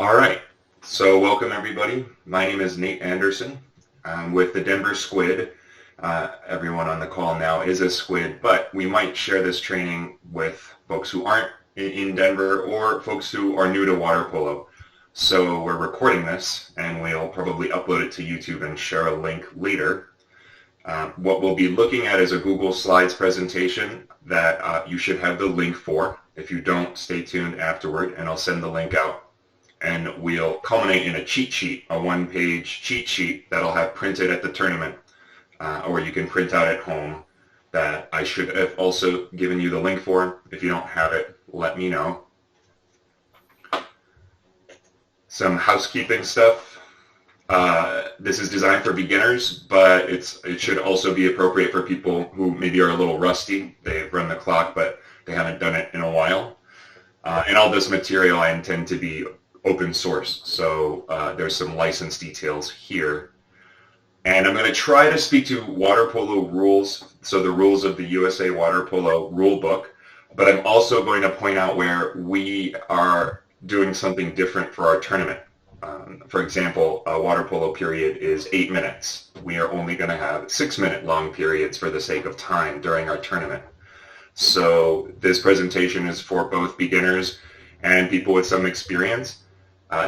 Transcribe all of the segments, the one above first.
All right, so welcome everybody. My name is Nate Anderson. I'm with the Denver Squid. Everyone on the call now is a Squid, but we might share this training with folks who aren't in Denver or folks who are new to water polo. So we're recording this and we'll probably upload it to YouTube and share a link later. What we'll be looking at is a Google Slides presentation that you should have the link for. If you don't, stay tuned afterward and I'll send the link out. And we'll culminate in a cheat sheet, a one-page cheat sheet that'll have printed at the tournament, or you can print out at home, that I should have also given you the link for. If you don't have it, let me know. Some housekeeping stuff. This is designed for beginners, but it should also be appropriate for people who maybe are a little rusty. They've run the clock, but they haven't done it in a while. And all this material I intend to be open source, so there's some license details here. And I'm going to try to speak to water polo rules, so the rules of the USA Water Polo rule book, but I'm also going to point out where we are doing something different for our tournament. For example, a water polo period is 8 minutes. We are only going to have 6-minute long periods for the sake of time during our tournament. So this presentation is for both beginners and people with some experience.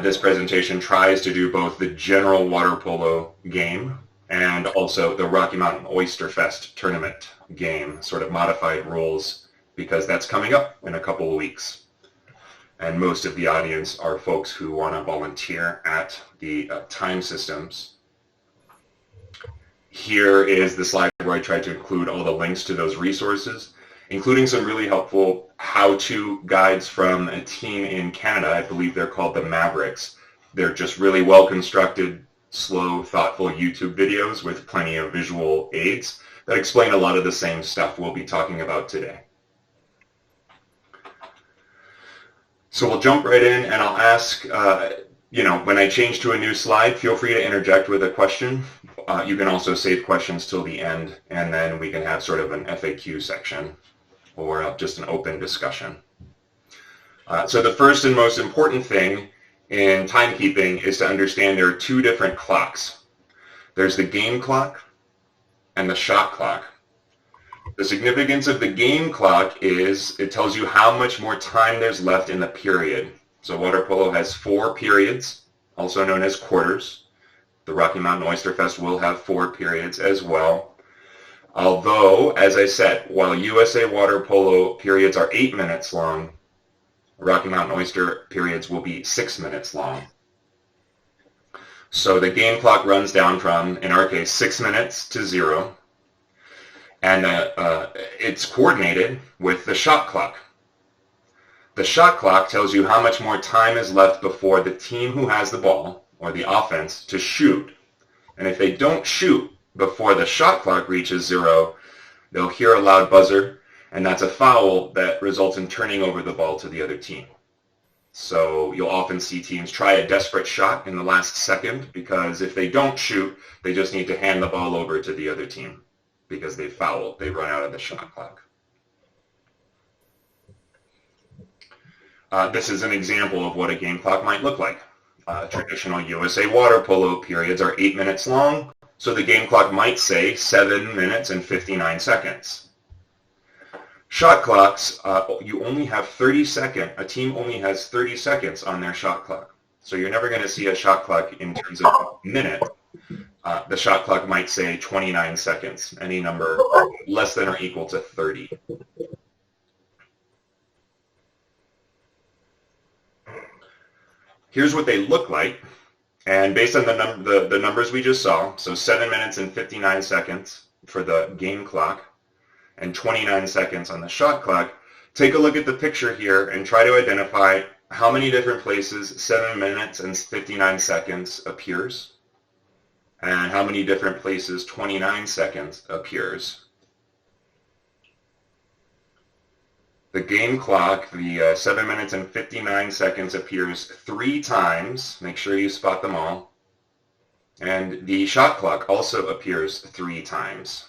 This presentation tries to do both the general water polo game and also the Rocky Mountain Oyster Fest tournament game, sort of modified rules, because that's coming up in a couple of weeks. And most of the audience are folks who want to volunteer at the time systems. Here is the slide where I tried to include all the links to those resources, including some really helpful how-to guides from a team in Canada. I believe they're called the Mavericks. They're just really well-constructed, slow, thoughtful YouTube videos with plenty of visual aids that explain a lot of the same stuff we'll be talking about today. So we'll jump right in, and I'll ask, when I change to a new slide, feel free to interject with a question. You can also save questions till the end, and then we can have sort of an FAQ section, or just an open discussion. So the first and most important thing in timekeeping is to understand there are two different clocks. There's the game clock and the shot clock. The significance of the game clock is it tells you how much more time there's left in the period. So water polo has 4 periods, also known as quarters. The Rocky Mountain Oyster Fest will have 4 periods as well. Although, as I said, while USA Water Polo periods are 8 minutes long, Rocky Mountain Oyster periods will be 6 minutes long. So the game clock runs down from, in our case, 6 minutes to 0. And it's coordinated with the shot clock. The shot clock tells you how much more time is left before the team who has the ball, or the offense, to shoot. And if they don't shoot before the shot clock reaches 0, they'll hear a loud buzzer, and that's a foul that results in turning over the ball to the other team. So you'll often see teams try a desperate shot in the last second, because if they don't shoot, they just need to hand the ball over to the other team, because they fouled, they run out of the shot clock. This is an example of what a game clock might look like. Traditional USA water polo periods are 8 minutes long, so the game clock might say 7 minutes and 59 seconds. Shot clocks, you only have 30 seconds. A team only has 30 seconds on their shot clock. So you're never going to see a shot clock in terms of minute. The shot clock might say 29 seconds, any number less than or equal to 30. Here's what they look like, and based on the numbers we just saw, so 7 minutes and 59 seconds for the game clock and 29 seconds on the shot clock, take a look at the picture here and try to identify how many different places 7 minutes and 59 seconds appears, and how many different places 29 seconds appears. The game clock, the 7 minutes and 59 seconds appears 3 times. Make sure you spot them all. And the shot clock also appears 3 times.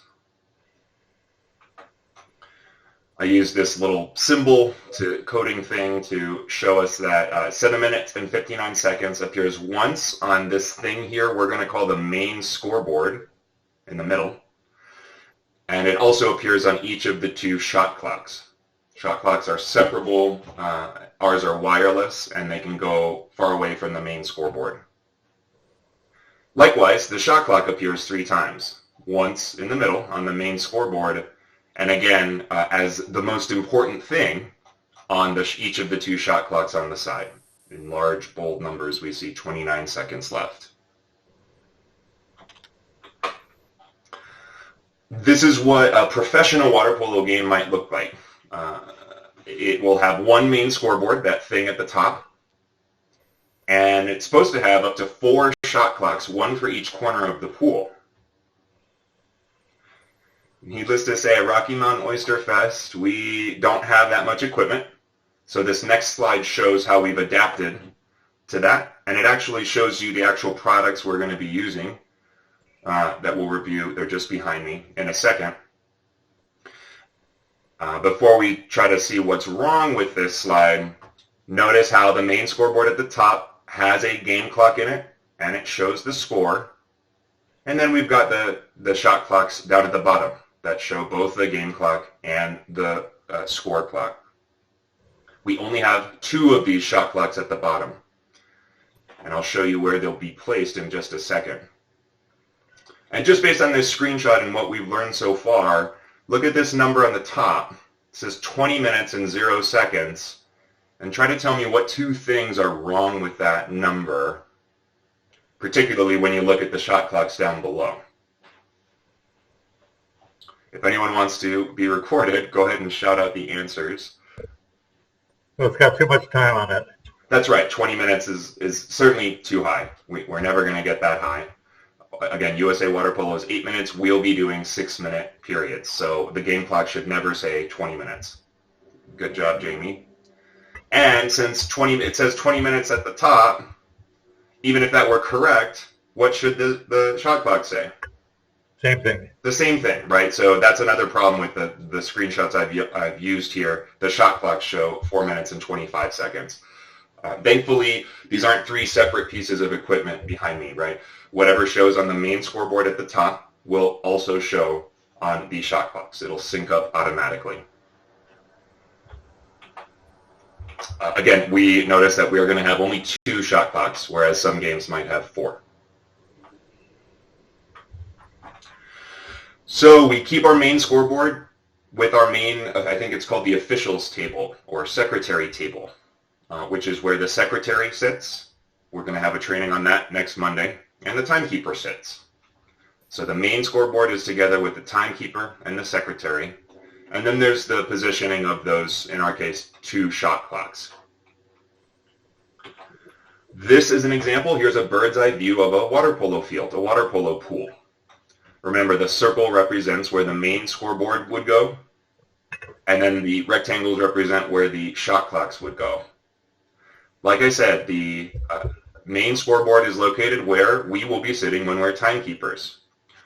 I use this little symbol to coding thing to show us that 7 minutes and 59 seconds appears once on this thing here we're going to call the main scoreboard in the middle. And it also appears on each of the 2 shot clocks. Shot clocks are separable. Ours are wireless, and they can go far away from the main scoreboard. Likewise, the shot clock appears 3 times. Once in the middle on the main scoreboard, and again, as the most important thing on each of the 2 shot clocks on the side. In large, bold numbers, we see 29 seconds left. This is what a professional water polo game might look like. It will have one main scoreboard, that thing at the top, and it's supposed to have up to 4 shot clocks, 1 for each corner of the pool. Needless to say, at Rocky Mountain Oyster Fest, we don't have that much equipment. So this next slide shows how we've adapted to that. And it actually shows you the actual products we're going to be using that we'll review. They're just behind me in a second. Before we try to see what's wrong with this slide, notice how the main scoreboard at the top has a game clock in it, and it shows the score. And then we've got the shot clocks down at the bottom that show both the game clock and the score clock. We only have 2 of these shot clocks at the bottom, and I'll show you where they'll be placed in just a second. And just based on this screenshot and what we've learned so far, look at this number on the top. It says 20 minutes and 0 seconds, and try to tell me what 2 things are wrong with that number, particularly when you look at the shot clocks down below. If anyone wants to be recorded, go ahead and shout out the answers. Well, it's got too much time on it. That's right. 20 minutes is certainly too high. We're never going to get that high. Again, USA Water Polo is 8 minutes. We'll be doing 6-minute periods. So the game clock should never say 20 minutes. Good job, Jamie. And since it says 20 minutes at the top, even if that were correct, what should the shot clock say? Same thing. The same thing, right? So that's another problem with the screenshots I've used here. The shot clocks show 4 minutes and 25 seconds. Thankfully, these aren't 3 separate pieces of equipment behind me, right? Whatever shows on the main scoreboard at the top will also show on the shot clocks. It'll sync up automatically. Again, we notice that we are going to have only 2 shot clocks, whereas some games might have 4. So we keep our main scoreboard with our main, I think it's called the officials table or secretary table, which is where the secretary sits. We're going to have a training on that next Monday, and the timekeeper sits. So the main scoreboard is together with the timekeeper and the secretary, and then there's the positioning of those, in our case, 2 shot clocks. This is an example. Here's a bird's eye view of a water polo field, a water polo pool. Remember, the circle represents where the main scoreboard would go, and then the rectangles represent where the shot clocks would go. Like I said, the main scoreboard is located where we will be sitting when we're timekeepers.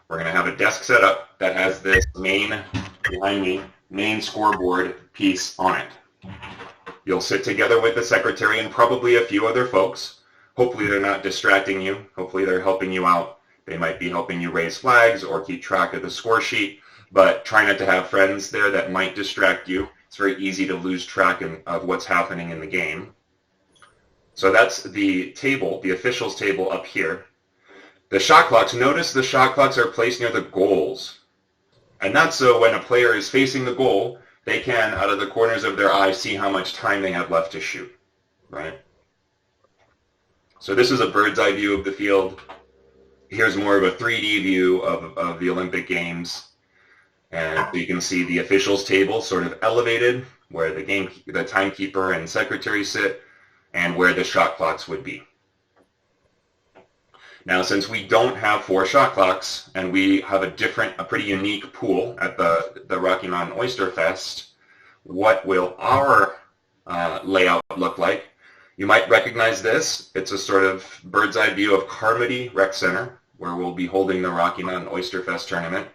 We're going to have a desk set up that has this behind me, main scoreboard piece on it. You'll sit together with the secretary and probably a few other folks. Hopefully they're not distracting you. Hopefully they're helping you out. They might be helping you raise flags or keep track of the score sheet, but try not to have friends there that might distract you. It's very easy to lose track of what's happening in the game. So that's the table, the officials table up here. The shot clocks, notice the shot clocks are placed near the goals. And that's so when a player is facing the goal, they can, out of the corners of their eyes, see how much time they have left to shoot, right? So this is a bird's eye view of the field. Here's more of a 3D view of the Olympic Games. And you can see the officials table sort of elevated, where the timekeeper and secretary sit, and where the shot clocks would be. Now, since we don't have 4 shot clocks, and we have a pretty unique pool at the Rocky Mountain Oyster Fest, what will our layout look like? You might recognize this. It's a sort of bird's eye view of Carmody Rec Center, where we'll be holding the Rocky Mountain Oyster Fest tournament.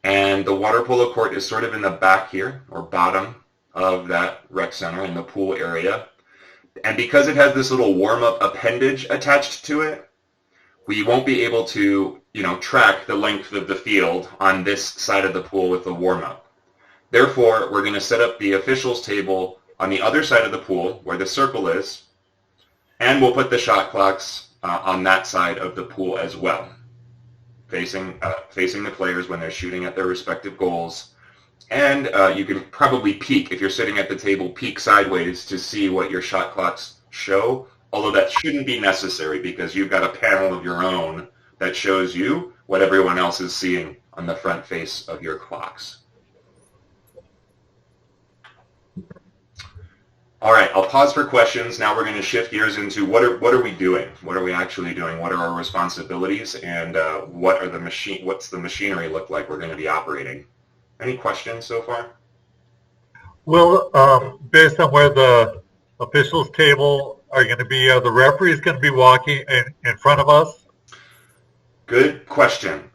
And the water polo court is sort of in the back here, or bottom of that rec center in the pool area. And because it has this little warm-up appendage attached to it, we won't be able to, track the length of the field on this side of the pool with the warm-up. Therefore, we're going to set up the officials table on the other side of the pool where the circle is, and we'll put the shot clocks on that side of the pool as well, facing the players when they're shooting at their respective goals. And you can probably peek, if you're sitting at the table, peek sideways to see what your shot clocks show, although that shouldn't be necessary because you've got a panel of your own that shows you what everyone else is seeing on the front face of your clocks. All right, I'll pause for questions. Now we're going to shift gears into what are we doing? What are we actually doing? What are our responsibilities? And what's the machinery look like we're going to be operating? Any questions so far? Well, based on where the officials table are going to be, are the referees going to be walking in front of us? Good question.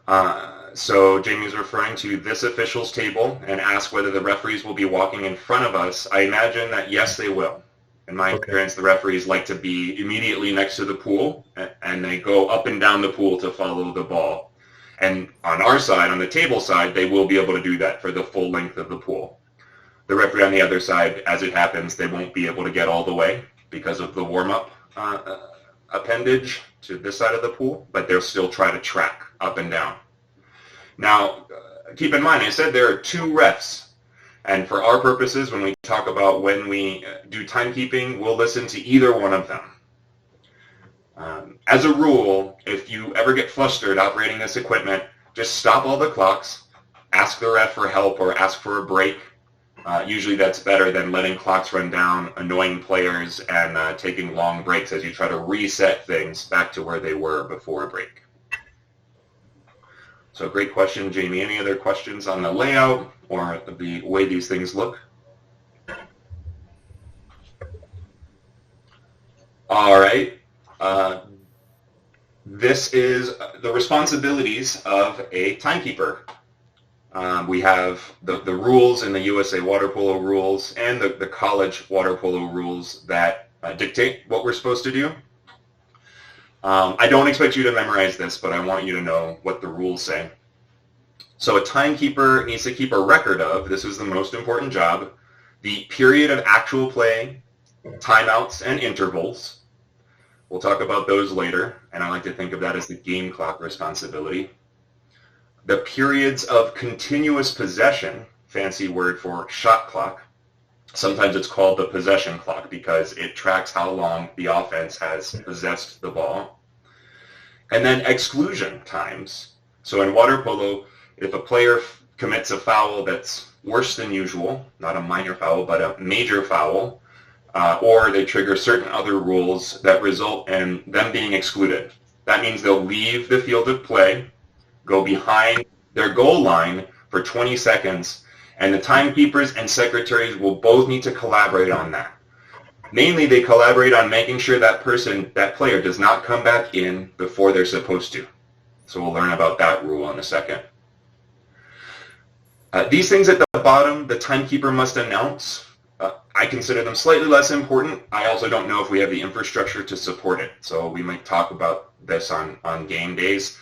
So Jamie's referring to this officials table and asked whether the referees will be walking in front of us. I imagine that yes, they will. In my experience, the referees like to be immediately next to the pool, and they go up and down the pool to follow the ball. And on our side, on the table side, they will be able to do that for the full length of the pool. The referee on the other side, as it happens, they won't be able to get all the way because of the warm-up appendage to this side of the pool, but they'll still try to track up and down. Now, keep in mind, I said there are two refs, and for our purposes, when we talk about when we do timekeeping, we'll listen to either one of them. As a rule, if you ever get flustered operating this equipment, just stop all the clocks, ask the ref for help, or ask for a break. Usually that's better than letting clocks run down, annoying players, and taking long breaks as you try to reset things back to where they were before a break. So great question, Jamie. Any other questions on the layout or the way these things look? All right. This is the responsibilities of a timekeeper. We have the rules in the USA Water Polo rules and the college water polo rules that dictate what we're supposed to do. I don't expect you to memorize this, but I want you to know what the rules say. So a timekeeper needs to keep a record of, this is the most important job, the period of actual play, timeouts, and intervals. We'll talk about those later, and I like to think of that as the game clock responsibility. The periods of continuous possession, fancy word for shot clock. Sometimes it's called the possession clock because it tracks how long the offense has possessed the ball. And then exclusion times. So in water polo, if a player commits a foul that's worse than usual, not a minor foul, but a major foul, or they trigger certain other rules that result in them being excluded. That means they'll leave the field of play, go behind their goal line for 20 seconds, and the timekeepers and secretaries will both need to collaborate on that. Mainly, they collaborate on making sure that player does not come back in before they're supposed to. So we'll learn about that rule in a second. These things at the bottom, the timekeeper must announce. I consider them slightly less important. I also don't know if we have the infrastructure to support it. So we might talk about this on game days.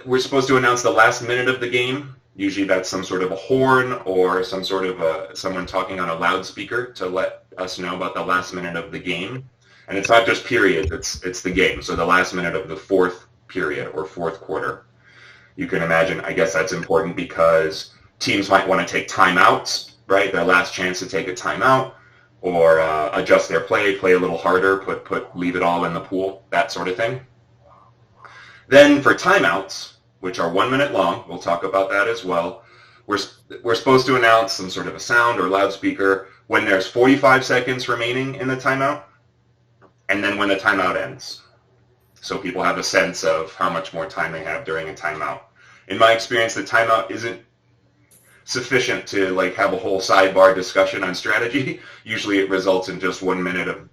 We're supposed to announce the last minute of the game. Usually that's some sort of a horn or some sort of someone talking on a loudspeaker to let us know about the last minute of the game. And it's not just periods, it's the game. So the last minute of the fourth period or fourth quarter. You can imagine, I guess that's important because teams might want to take timeouts, right? Their last chance to take a timeout or adjust their play a little harder, leave it all in the pool, that sort of thing. Then for timeouts, which are 1 minute long, we'll talk about that as well, we're supposed to announce some sort of a sound or loudspeaker when there's 45 seconds remaining in the timeout, and then when the timeout ends. So people have a sense of how much more time they have during a timeout. In my experience, the timeout isn't sufficient to have a whole sidebar discussion on strategy. Usually it results in just 1 minute of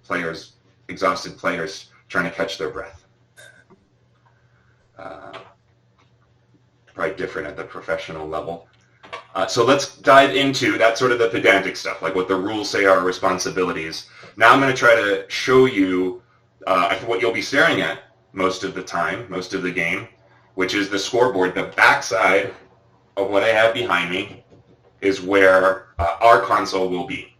exhausted players trying to catch their breath. probably different at the professional level. So let's dive into that sort of the pedantic stuff, like what the rules say are responsibilities. Now I'm going to try to show you what you'll be staring at most of the time, most of the game, which is the scoreboard. The backside of what I have behind me is where our console will be.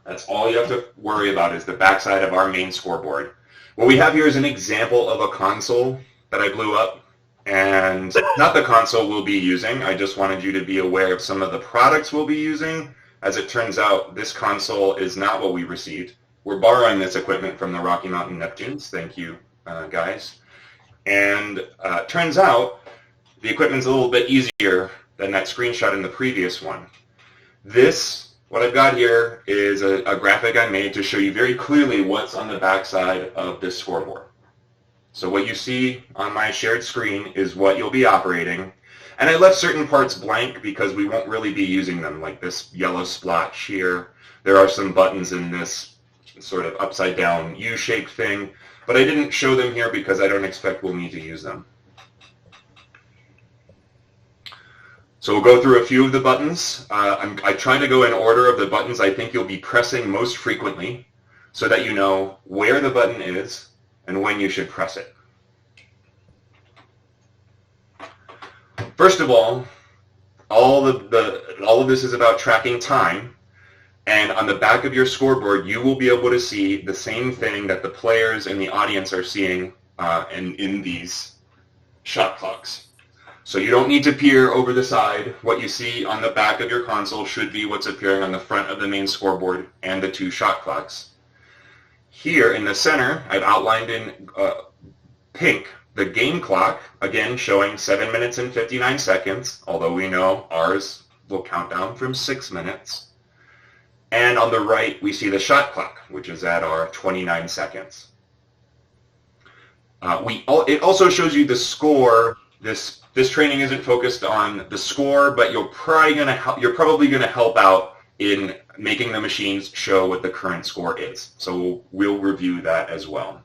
That's all you have to worry about is the backside of our main scoreboard. What we have here is an example of a console that I blew up, and not the console we'll be using. I just wanted you to be aware of some of the products we'll be using. As it turns out, this console is not what we received. We're borrowing this equipment from the Rocky Mountain Neptunes. Thank you, guys. And turns out the equipment's a little bit easier than that screenshot in the previous one. What I've got here is a graphic I made to show you very clearly what's on the backside of this scoreboard. So what you see on my shared screen is what you'll be operating. And I left certain parts blank because we won't really be using them, like this yellow splotch here. There are some buttons in this sort of upside down U-shaped thing, but I didn't show them here because I don't expect we'll need to use them. So we'll go through a few of the buttons. I try to go in order of the buttons I think you'll be pressing most frequently so that you know where the button is and when you should press it. First of all of this is about tracking time, and on the back of your scoreboard you will be able to see the same thing that the players and the audience are seeing in these shot clocks. So you don't need to peer over the side. What you see on the back of your console should be what's appearing on the front of the main scoreboard and the two shot clocks. Here in the center, I've outlined in pink the game clock, again showing 7 minutes and 59 seconds, although we know ours will count down from 6 minutes. And on the right, we see the shot clock, which is at our 29 seconds. It also shows you the score. This training isn't focused on the score, but you're probably going to help out in making the machines show what the current score is. So we'll review that as well.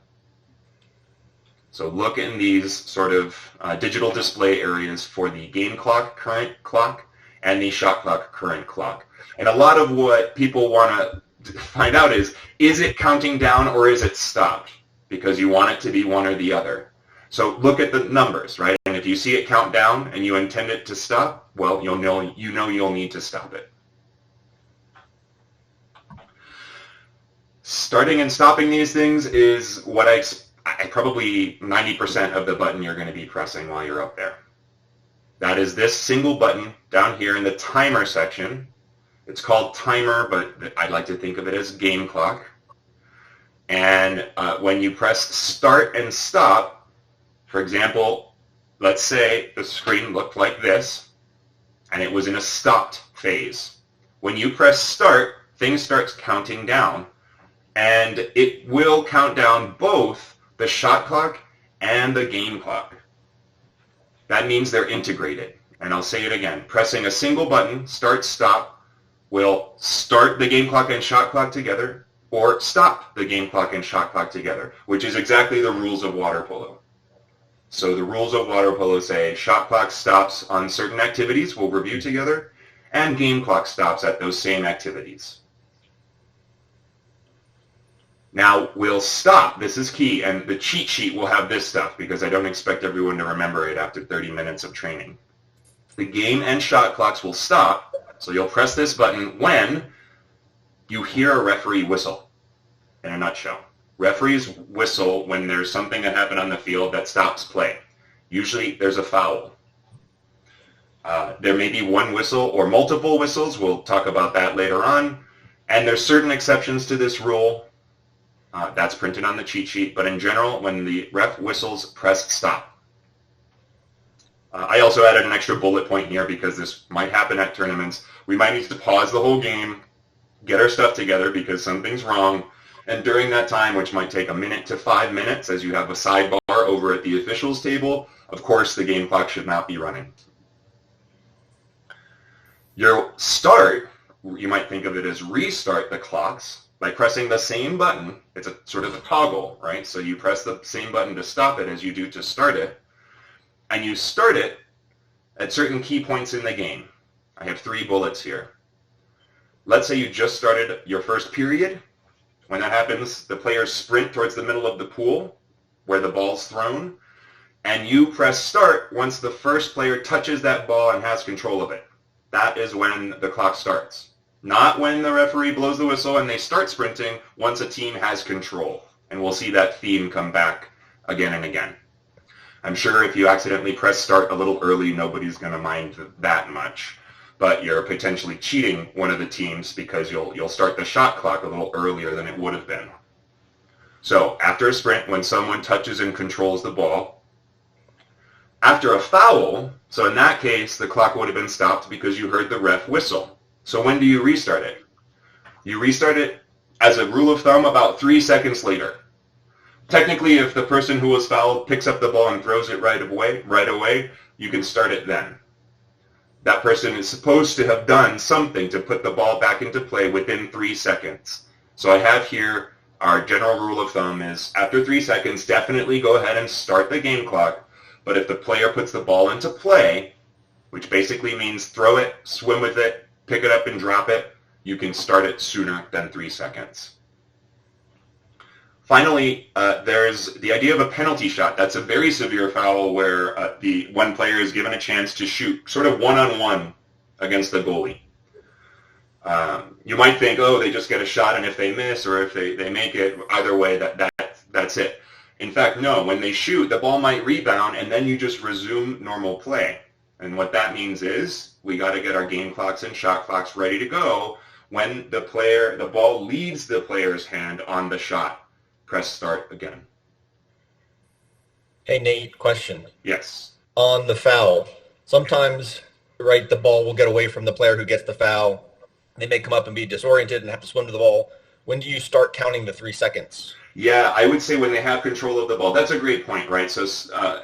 So look in these sort of digital display areas for the game clock, current clock, and the shot clock, current clock. And a lot of what people want to find out is it counting down or is it stopped? Because you want it to be one or the other. So look at the numbers, right? And if you see it count down and you intend it to stop, well, you'll need to stop it. Starting and stopping these things is what I probably 90% of the button you're going to be pressing while you're up there. That is this single button down here in the timer section. It's called timer, but I like to think of it as game clock. And when you press start and stop, for example, let's say the screen looked like this, and it was in a stopped phase. When you press start, things start counting down, and it will count down both the shot clock and the game clock. That means they're integrated. And I'll say it again. Pressing a single button, start, stop, will start the game clock and shot clock together, or stop the game clock and shot clock together, which is exactly the rules of water polo. So the rules of water polo say shot clock stops on certain activities we'll review together, and game clock stops at those same activities. Now we'll stop. This is key, and the cheat sheet will have this stuff because I don't expect everyone to remember it after 30 minutes of training. The game and shot clocks will stop, so you'll press this button when you hear a referee whistle, in a nutshell. Referees whistle when there's something that happened on the field that stops play. Usually there's a foul. There may be one whistle or multiple whistles. We'll talk about that later on. And there's certain exceptions to this rule. That's printed on the cheat sheet. But in general, when the ref whistles, press stop. I also added an extra bullet point here because this might happen at tournaments. We might need to pause the whole game, get our stuff together because something's wrong. And during that time, which might take 1 minute to 5 minutes, as you have a sidebar over at the officials table, of course, the game clock should not be running. Your start, you might think of it as restart the clocks by pressing the same button. It's a sort of a toggle, right? So you press the same button to stop it as you do to start it, and you start it at certain key points in the game. I have 3 bullets here. Let's say you just started your first period. When that happens, the players sprint towards the middle of the pool where the ball's thrown, and you press start once the first player touches that ball and has control of it. That is when the clock starts. Not when the referee blows the whistle and they start sprinting once a team has control. And we'll see that theme come back again and again. I'm sure if you accidentally press start a little early, nobody's going to mind that much. But you're potentially cheating one of the teams because you'll start the shot clock a little earlier than it would have been. So after a sprint, when someone touches and controls the ball, after a foul, so in that case, the clock would have been stopped because you heard the ref whistle. So when do you restart it? You restart it, as a rule of thumb, about 3 seconds later. Technically, if the person who was fouled picks up the ball and throws it right away, you can start it then. That person is supposed to have done something to put the ball back into play within 3 seconds. So I have here our general rule of thumb is after 3 seconds, definitely go ahead and start the game clock. But if the player puts the ball into play, which basically means throw it, swim with it, pick it up and drop it, you can start it sooner than 3 seconds. Finally, there's the idea of a penalty shot. That's a very severe foul where the one player is given a chance to shoot sort of one-on-one against the goalie. You might think, oh, they just get a shot, and if they miss or if they make it, either way, that's it. In fact, no. When they shoot, the ball might rebound, and then you just resume normal play. And what that means is we got to get our game clocks and shot clocks ready to go when the ball leaves the player's hand on the shot. Press start again. Hey, Nate, question. Yes. On the foul, sometimes, right, the ball will get away from the player who gets the foul. They may come up and be disoriented and have to swim to the ball. When do you start counting to 3 seconds? Yeah, I would say when they have control of the ball. That's a great point, right? So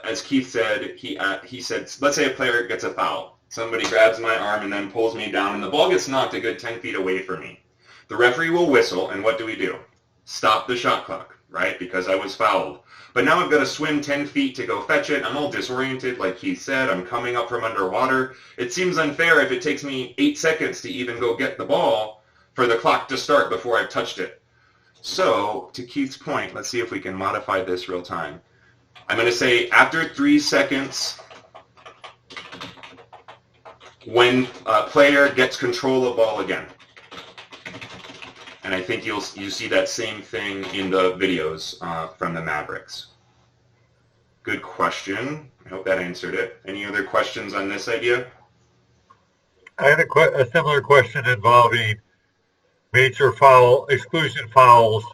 as Keith said, he said, let's say a player gets a foul. Somebody grabs my arm and then pulls me down, and the ball gets knocked a good 10 feet away from me. The referee will whistle, and what do? Stop the shot clock, right? Because I was fouled. But now I've got to swim 10 feet to go fetch it. I'm all disoriented, like Keith said. I'm coming up from underwater. It seems unfair if it takes me 8 seconds to even go get the ball for the clock to start before I've touched it. So, to Keith's point, let's see if we can modify this real time. I'm going to say after 3 seconds, when a player gets control of the ball again. And I think you see that same thing in the videos from the Mavericks. Good question. I hope that answered it. Any other questions on this idea? I had a similar question involving major foul, exclusion fouls.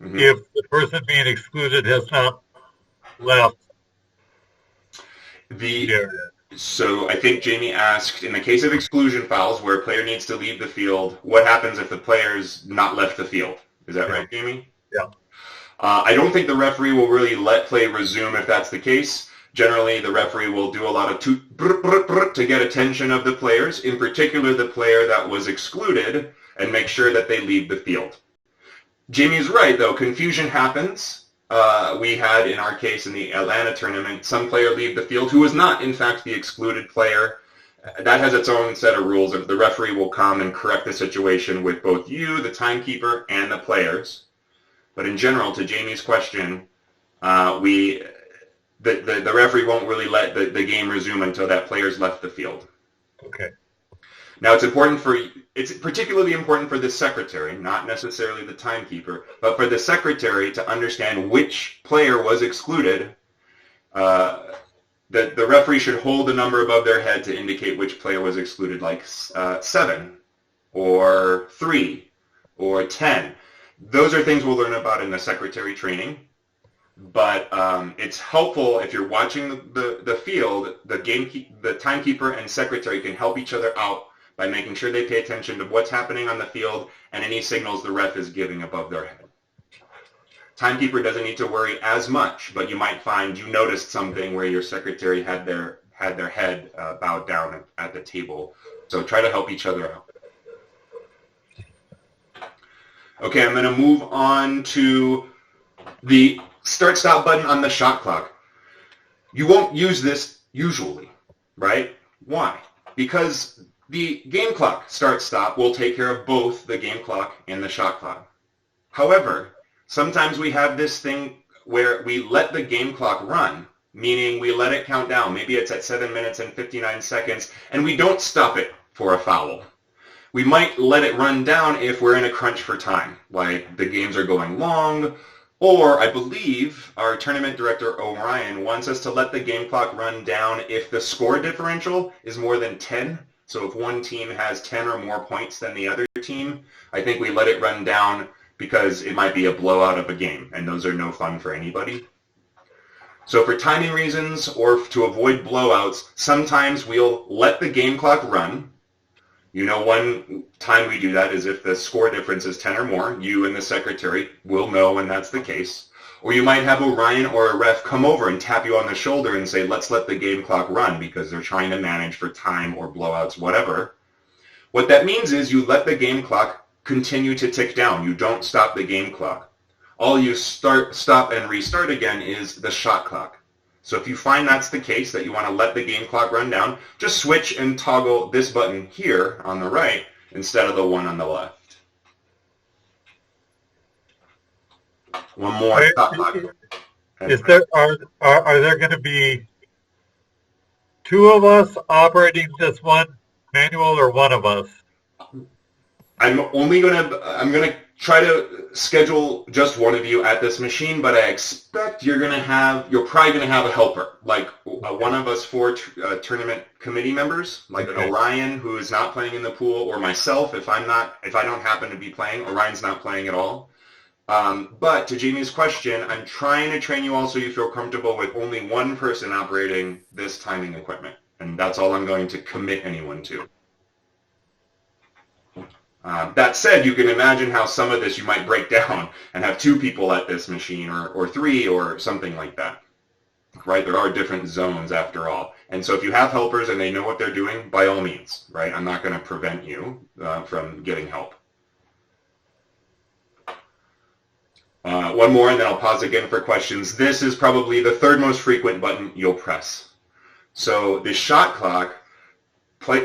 Mm-hmm. If the person being excluded has not left the area. So I think Jamie asked, in the case of exclusion fouls where a player needs to leave the field, what happens if the player's not left the field? Is that right, Jamie? Yeah. I don't think the referee will really let play resume if that's the case. Generally, the referee will do a lot of to get attention of the players, in particular the player that was excluded, and make sure that they leave the field. Jamie's right, though. Confusion happens. We had, in our case, in the Atlanta tournament, some player leave the field who was not, in fact, the excluded player. That has its own set of rules. The referee will come and correct the situation with both you, the timekeeper, and the players. But in general, to Jamie's question, the referee won't really let the game resume until that player's left the field. Okay. Now, it's particularly important for the secretary, not necessarily the timekeeper, but for the secretary to understand which player was excluded. The referee should hold a number above their head to indicate which player was excluded, like 7 or 3 or 10. Those are things we'll learn about in the secretary training. But it's helpful if you're watching the field, the timekeeper and secretary can help each other out by making sure they pay attention to what's happening on the field and any signals the ref is giving above their head. Timekeeper doesn't need to worry as much, but you might find you noticed something where your secretary had their head bowed down at the table. So try to help each other out. Okay, I'm going to move on to the start-stop button on the shot clock. You won't use this usually. right? Why? Because the game clock start-stop will take care of both the game clock and the shot clock. However, sometimes we have this thing where we let the game clock run, meaning we let it count down. Maybe it's at 7 minutes and 59 seconds, and we don't stop it for a foul. We might let it run down if we're in a crunch for time, like the games are going long, or I believe our tournament director, Orion, wants us to let the game clock run down if the score differential is more than 10. So if one team has 10 or more points than the other team, I think we let it run down because it might be a blowout of a game, and those are no fun for anybody. So for timing reasons or to avoid blowouts, sometimes we'll let the game clock run. You know, one time we do that is if the score difference is 10 or more. You and the secretary will know when that's the case. Or you might have Orion or a ref come over and tap you on the shoulder and say, let's let the game clock run, because they're trying to manage for time or blowouts, whatever. What that means is you let the game clock continue to tick down. You don't stop the game clock. All you stop and restart again is the shot clock. So if you find that's the case, that you want to let the game clock run down, just switch and toggle this button here on the right instead of the one on the left. One more shot clock. Are there going to be two of us operating this one manual, or one of us? I'm gonna try to schedule just one of you at this machine, but I expect you're probably gonna have a helper, like one of us four tournament committee members, like an Orion who is not playing in the pool, or myself if I don't happen to be playing. Orion's not playing at all. But to Jamie's question, I'm trying to train you all so you feel comfortable with only one person operating this timing equipment, and that's all I'm going to commit anyone to. That said, you can imagine how some of this you might break down and have two people at this machine, or three, or something like that. Right? There are different zones after all. And so if you have helpers and they know what they're doing, by all means, right? I'm not going to prevent you from getting help. One more, and then I'll pause again for questions. This is probably the third most frequent button you'll press. So the shot clock,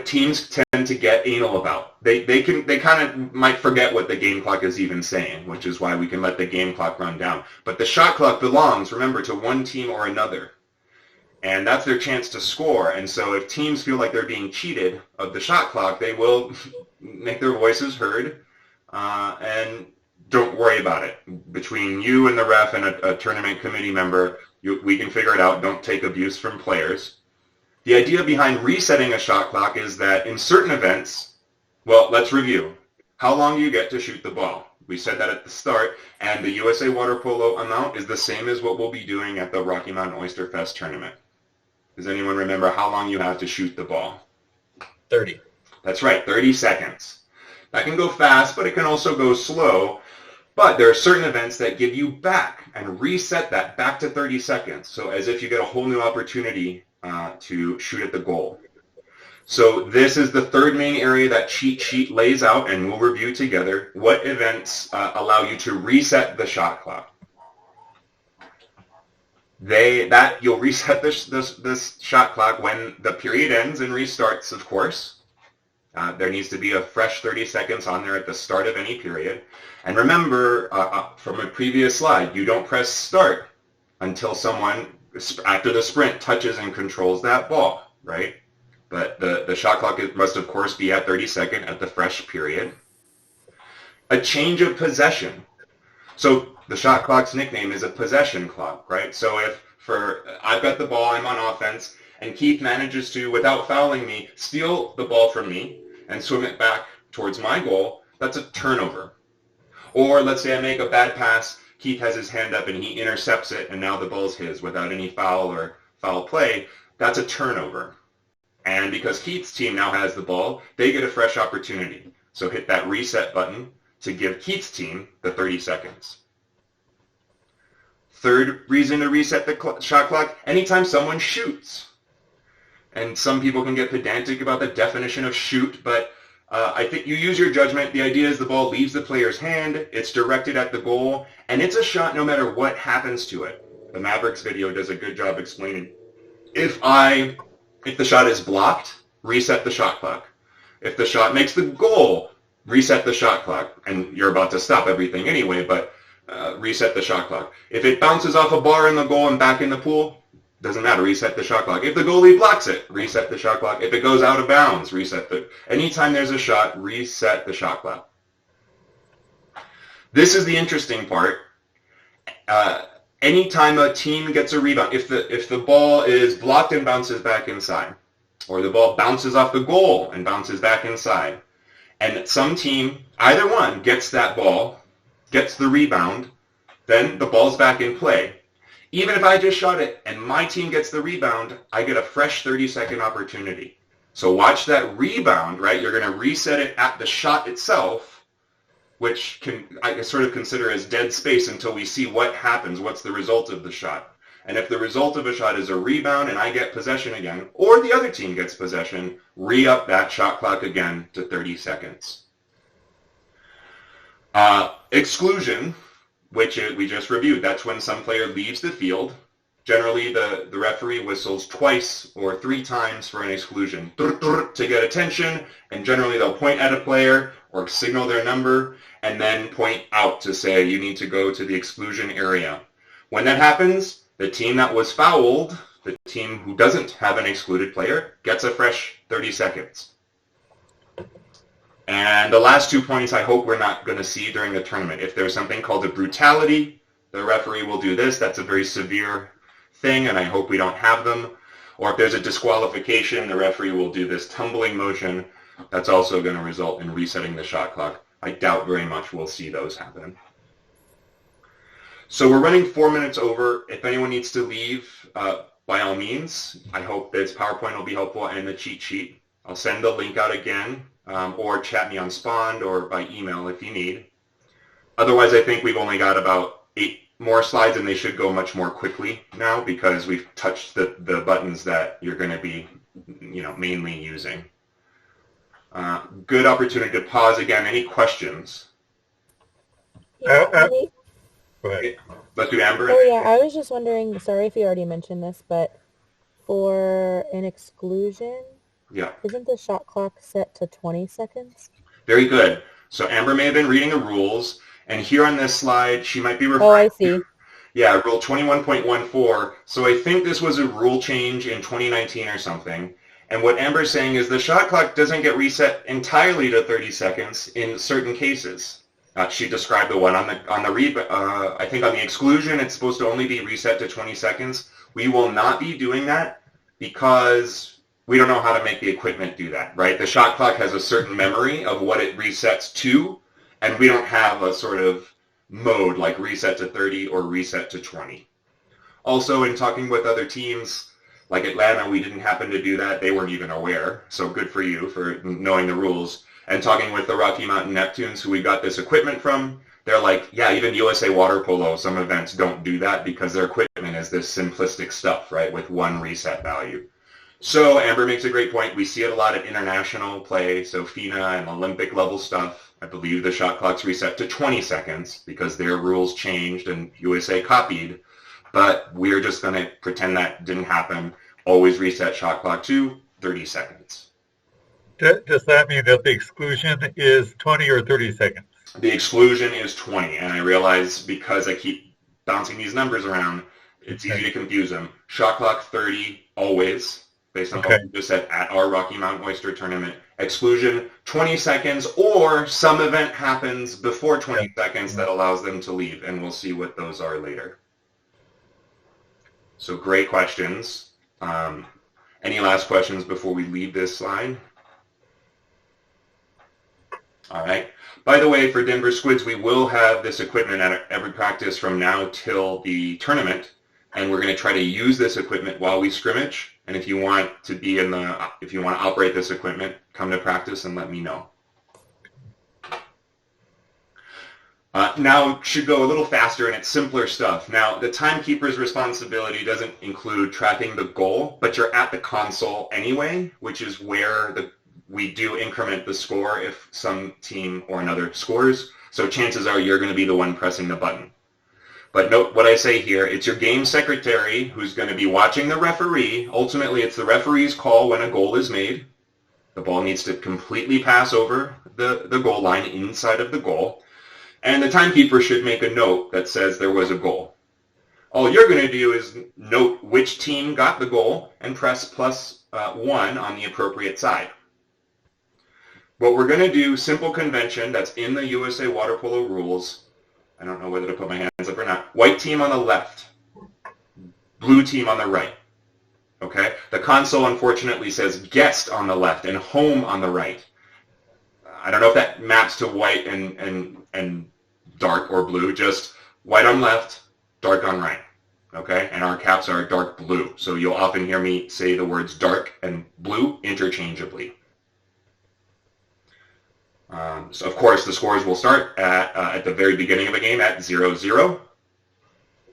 teams tend to get anal about. They kind of might forget what the game clock is even saying, which is why we can let the game clock run down. But the shot clock belongs, remember, to one team or another. And that's their chance to score. And so if teams feel like they're being cheated of the shot clock, they will make their voices heard. And don't worry about it. Between you and the ref and a tournament committee member, we can figure it out. Don't take abuse from players. The idea behind resetting a shot clock is that in certain events, well, let's review. How long do you get to shoot the ball? We said that at the start, and the USA Water Polo amount is the same as what we'll be doing at the Rocky Mountain Oyster Fest tournament. Does anyone remember how long you have to shoot the ball? 30. That's right, 30 seconds. That can go fast, but it can also go slow. But there are certain events that give you back and reset that back to 30 seconds. So as if you get a whole new opportunity to shoot at the goal. So this is the third main area that cheat sheet lays out, and we'll review together what events allow you to reset the shot clock. You'll reset this shot clock when the period ends and restarts, of course. There needs to be a fresh 30 seconds on there at the start of any period. And remember, from a previous slide, you don't press start until someone, after the sprint, touches and controls that ball, right? But the shot clock must, of course, be at 30 seconds at the fresh period. A change of possession. So the shot clock's nickname is a possession clock, right? So if I've got the ball, I'm on offense, and Keith manages to, without fouling me, steal the ball from me and swim it back towards my goal, that's a turnover. Or let's say I make a bad pass, Keith has his hand up and he intercepts it, and now the ball's his without any foul or foul play. That's a turnover. And because Keith's team now has the ball, they get a fresh opportunity. So hit that reset button to give Keith's team the 30 seconds. Third reason to reset the shot clock, anytime someone shoots. And some people can get pedantic about the definition of shoot, but I think you use your judgment. The idea is the ball leaves the player's hand, it's directed at the goal, and it's a shot no matter what happens to it. The Mavericks video does a good job explaining. If I If the shot is blocked, reset the shot clock. If the shot makes the goal, reset the shot clock. And you're about to stop everything anyway, but reset the shot clock. If it bounces off a bar in the goal and back in the pool, doesn't matter, reset the shot clock. If the goalie blocks it, reset the shot clock. If it goes out of bounds, anytime there's a shot, reset the shot clock. This is the interesting part. Anytime a team gets a rebound, if the ball is blocked and bounces back inside, or the ball bounces off the goal and bounces back inside, and some team, either one, gets that ball, gets the rebound, then the ball's back in play. Even if I just shot it and my team gets the rebound, I get a fresh 30-second opportunity. So watch that rebound, right? You're going to reset it at the shot itself, which I sort of consider as dead space until we see what happens, what's the result of the shot. And if the result of a shot is a rebound and I get possession again, or the other team gets possession, re-up that shot clock again to 30 seconds. Exclusion, which we just reviewed. That's when some player leaves the field. Generally, the referee whistles twice or 3 times for an exclusion to get attention, and generally they'll point at a player or signal their number and then point out to say you need to go to the exclusion area. When that happens, the team that was fouled, the team who doesn't have an excluded player, gets a fresh 30 seconds. And the last 2 points I hope we're not going to see during the tournament. If there's something called a brutality, the referee will do this. That's a very severe thing, and I hope we don't have them. Or if there's a disqualification, the referee will do this tumbling motion. That's also going to result in resetting the shot clock. I doubt very much we'll see those happen. So we're running 4 minutes over. If anyone needs to leave, by all means. I hope this PowerPoint will be helpful and the cheat sheet. I'll send the link out again. Or chat me on Spond or by email if you need. Otherwise, I think we've only got about 8 more slides, and they should go much more quickly now because we've touched the buttons that you're going to be, mainly using. Good opportunity to pause again. Any questions? Go ahead. Let's do Amber. Oh yeah, I was just wondering. Sorry if you already mentioned this, but for an exclusion. Yeah. Isn't the shot clock set to 20 seconds? Very good. So Amber may have been reading the rules, and here on this slide, she might be referring Oh, I see. Yeah, Rule 21.14. So I think this was a rule change in 2019 or something. And what Amber's saying is the shot clock doesn't get reset entirely to 30 seconds in certain cases. She described the one on the I think on the exclusion, it's supposed to only be reset to 20 seconds. We will not be doing that because we don't know how to make the equipment do that, right? The shot clock has a certain memory of what it resets to, and we don't have a sort of mode like reset to 30 or reset to 20. Also, in talking with other teams, like Atlanta, we didn't happen to do that. They weren't even aware, so good for you for knowing the rules. And talking with the Rocky Mountain Neptunes, who we got this equipment from, they're like, yeah, even USA Water Polo, some events don't do that because their equipment is this simplistic stuff, right, with one reset value. So Amber makes a great point. We see it a lot at international play, so FINA and Olympic level stuff. I believe the shot clock's reset to 20 seconds because their rules changed and USA copied. But we're just going to pretend that didn't happen. Always reset shot clock to 30 seconds. Does that mean that the exclusion is 20 or 30 seconds? The exclusion is 20, and I realize because I keep bouncing these numbers around, it's easy to confuse them. Shot clock 30 always, based on what we just said at our Rocky Mountain Oyster Tournament. Exclusion 20 seconds, or some event happens before 20 seconds that allows them to leave, and we'll see what those are later. So great questions. Any last questions before we leave this slide? All right. By the way, for Denver Squids, we will have this equipment at every practice from now till the tournament, and we're going to try to use this equipment while we scrimmage. And if you want to be if you want to operate this equipment, come to practice and let me know. Now should go a little faster, and it's simpler stuff. Now, the timekeeper's responsibility doesn't include tracking the goal, but you're at the console anyway, which is where we do increment the score if some team or another scores. So chances are you're going to be the one pressing the button. But note what I say here. It's your game secretary who's going to be watching the referee. Ultimately, it's the referee's call when a goal is made. The ball needs to completely pass over the goal line inside of the goal. And the timekeeper should make a note that says there was a goal. All you're going to do is note which team got the goal and press +1 on the appropriate side. What we're going to do, simple convention that's in the USA Water Polo rules. I don't know whether to put my hands up or not. White team on the left, blue team on the right. Okay? The console, unfortunately, says guest on the left and home on the right. I don't know if that maps to white and dark or blue. Just white on left, dark on right. Okay? And our caps are dark blue. So you'll often hear me say the words dark and blue interchangeably. So, of course, the scores will start at the very beginning of a game at 0-0.